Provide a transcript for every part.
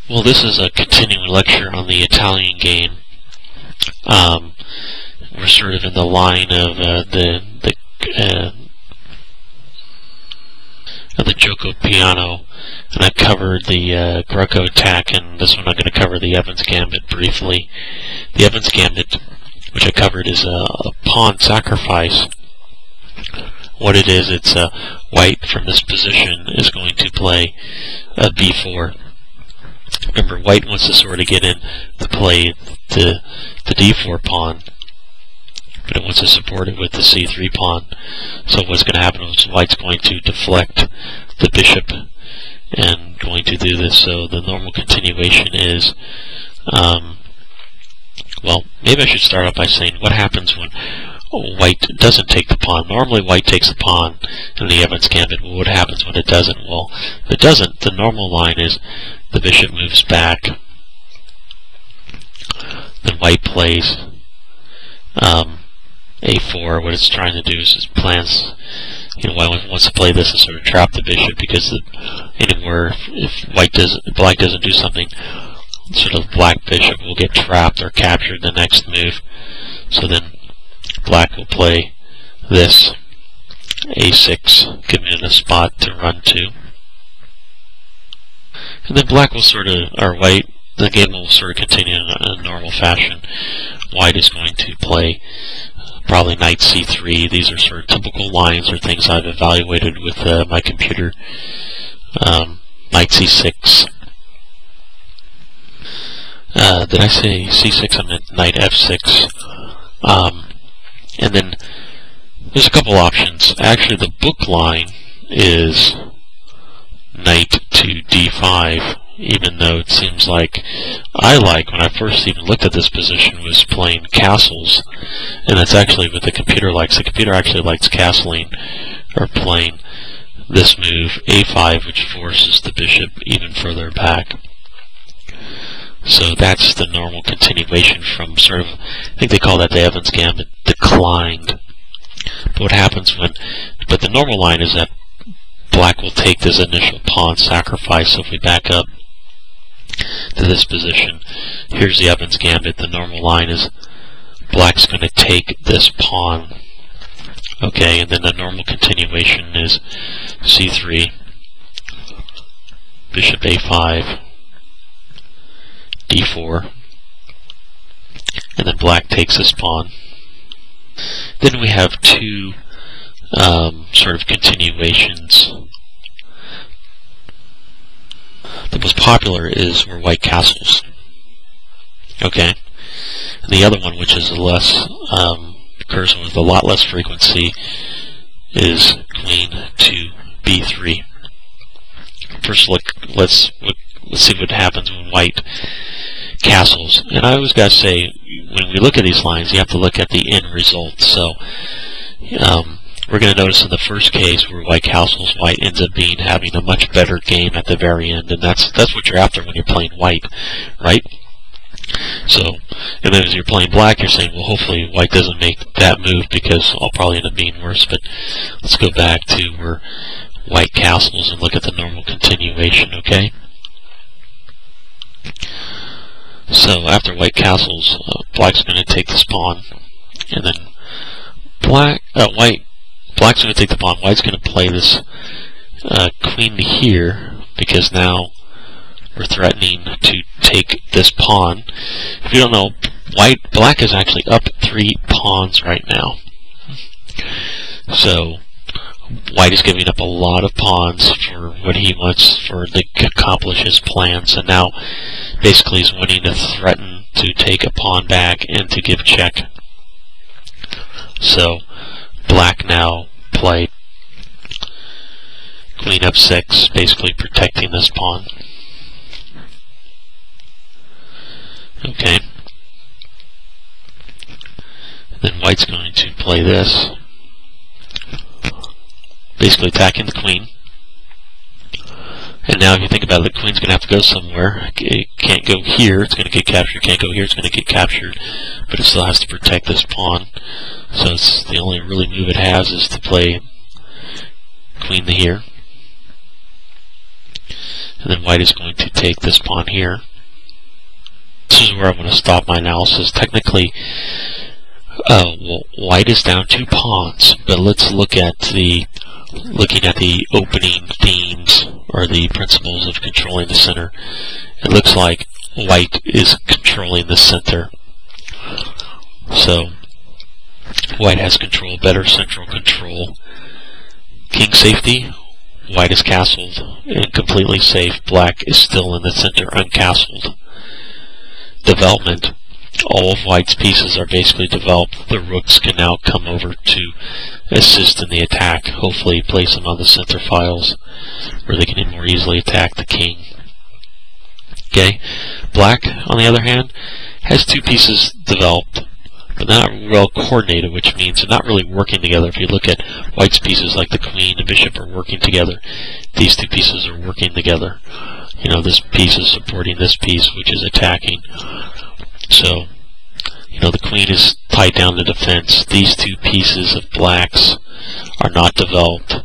Well, this is a continuing lecture on the Italian game. We're sort of in the line of the Giuoco piano, and I've covered the Greco attack, and this one I'm going to cover the Evans Gambit briefly. The Evans Gambit, which I covered, is a pawn sacrifice. What it is, it's white from this position is going to play a b4. Remember, white wants to sort of get in to play the d4 pawn, but it wants to support it with the c3 pawn. So what's going to happen is white's going to deflect the bishop and going to do this. So the normal continuation is, well, maybe I should start off by saying what happens when white doesn't take the pawn. Normally white takes the pawn in the Evans Gambit. Well, what happens when it doesn't? Well, if it doesn't, the normal line is the bishop moves back, then white plays a4. What it's trying to do is it plans, white wants to play this and sort of trap the bishop, because anywhere if black doesn't do something, sort of black bishop will get trapped or captured the next move. So then black will play this a6, giving it a spot to run to. And then black will the game will sort of continue in a normal fashion. White is going to play probably knight c3. These are sort of typical lines or things I've evaluated with my computer. Knight c6. Did I say c6? I meant knight f6. And then there's a couple options. Actually, the book line is knight to d5, even though it seems like when I first even looked at this position, was playing castles, and that's actually what the computer likes. The computer actually likes castling, or playing this move a5, which forces the bishop even further back. So that's the normal continuation from sort of, I think they call that the Evans Gambit declined. But what happens but the normal line is that black will take this initial pawn sacrifice. So if we back up to this position, here's the Evans Gambit. The normal line is black's going to take this pawn. Okay, and then the normal continuation is c3, bishop a5, d4, and then black takes this pawn. Then we have two sort of continuations. The most popular is where white castles. Okay, and the other one, which is less occurs with a lot less frequency, is queen to b3. First, let's see what happens when white castles. And I always got to say, when we look at these lines, you have to look at the end result. So we're going to notice in the first case where white castles, white ends up having a much better game at the very end, and that's what you're after when you're playing white, right? So, and then as you're playing black, you're saying, well, hopefully white doesn't make that move, because I'll probably end up being worse. But let's go back to where white castles and look at the normal continuation, okay? So after white castles, black's going to take this pawn, and then black's going to take the pawn. White's going to play this queen to here, because now we're threatening to take this pawn. If you don't know, black is actually up 3 pawns right now. So white is giving up a lot of pawns for what he wants to accomplish his plans, and now basically he's wanting to threaten to take a pawn back and to give check. So black now played queen f6, basically protecting this pawn. Okay. Then white's going to play this, basically attacking the queen. And now if you think about it, the queen's going to have to go somewhere. It can't go here, it's going to get captured. Can't go here, it's going to get captured. But it still has to protect this pawn. So it's the only really move it has is to play queen to here. and then white is going to take this pawn here. This is where I'm going to stop my analysis. Technically, white is down 2 pawns, but let's looking at the opening themes or the principles of controlling the center. It looks like white is controlling the center. So white has control, better central control. King safety, white is castled and completely safe. Black is still in the center, uncastled. Development. All of white's pieces are basically developed. The rooks can now come over to assist in the attack. Hopefully place them on the center files where they can more easily attack the king. Okay. Black, on the other hand, has 2 pieces developed, but not well coordinated, which means they're not really working together. If you look at white's pieces like the queen and bishop are working together, these 2 pieces are working together. You know, this piece is supporting this piece, which is attacking. So, you know, the queen is tied down to defense. These 2 pieces of black's are not developed.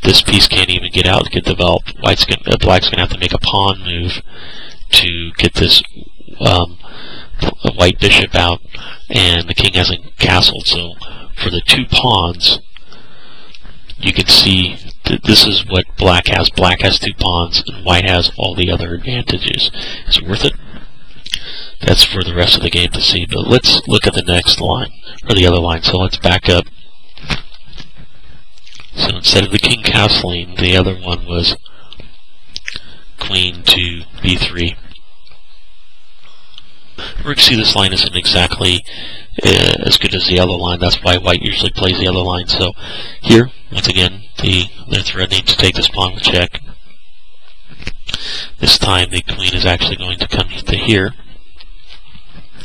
This piece can't even get out to get developed. Black's going to have to make a pawn move to get this white bishop out, and the king hasn't castled. So for the 2 pawns, you can see that this is what black has. Black has 2 pawns, and white has all the other advantages. Is it worth it? That's for the rest of the game to see. But let's look at the next line, or the other line. So let's back up. So instead of the king castling, the other one was queen to b3. We're going to see this line isn't exactly as good as the other line. That's why white usually plays the other line. So here, once again, they're threatening to take this pawn with check. This time the queen is actually going to come to here.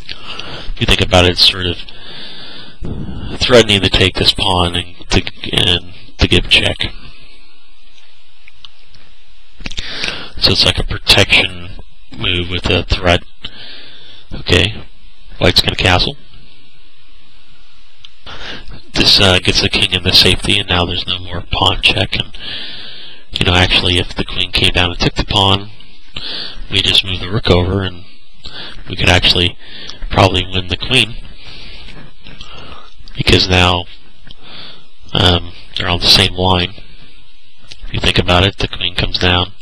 If you think about it, it's sort of threatening to take this pawn and to give check. So it's like a protection move with a threat. Okay, white's going to castle. This gets the king into safety, and now there's no more pawn check. And you know, actually, if the queen came down and took the pawn, we just move the rook over, and we could actually probably win the queen, because now they're on the same line. If you think about it, the queen comes down,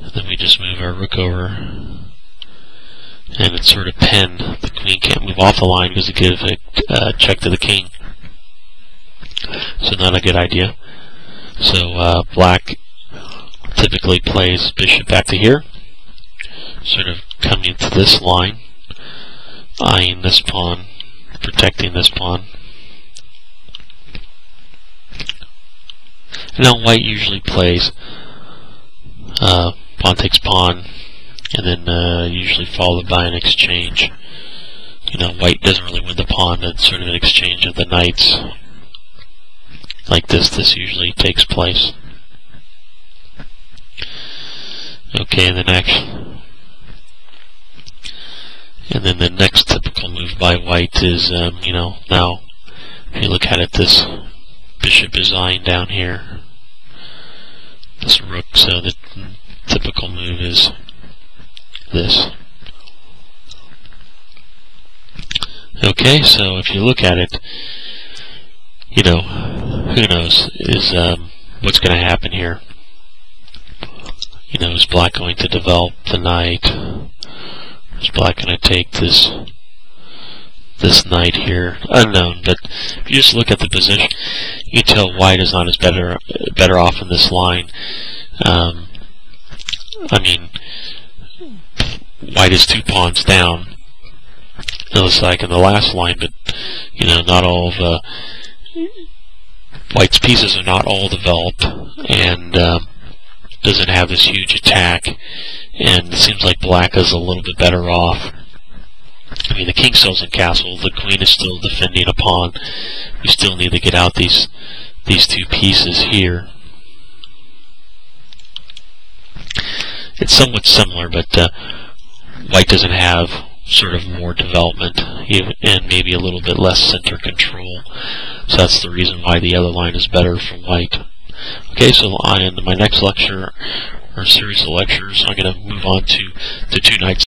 and then we just move our rook over, and it's sort of pinned. The queen can't move off the line because it gives a check to the king. So not a good idea. So black typically plays bishop back to here, sort of coming to this line, eyeing this pawn, protecting this pawn. And now white usually plays pawn takes pawn, and then usually followed by an exchange. You know, white doesn't really win the pawn, but it's sort of an exchange of the knights. Like this usually takes place. Okay, and then the next typical move by white is, you know, now if you look at it, this bishop is eyeing down here, this rook, so the typical move is this. Okay, so if you look at it, you know, who knows is what's going to happen here. You know, is black going to develop the knight? Is black going to take this knight here? Unknown, but if you just look at the position, you can tell white is not as better off in this line. I mean, white is 2 pawns down. It looks like in the last line, but you know, not all of white's pieces are not all developed, and doesn't have this huge attack, and it seems like black is a little bit better off. I mean, the king still isn't castled, the queen is still defending a pawn. We still need to get out these 2 pieces here. It's somewhat similar, but white doesn't have sort of more development, and maybe a little bit less center control. So that's the reason why the other line is better for white. Okay, so in my next lecture, our series of lectures. I'm going to move on to two knights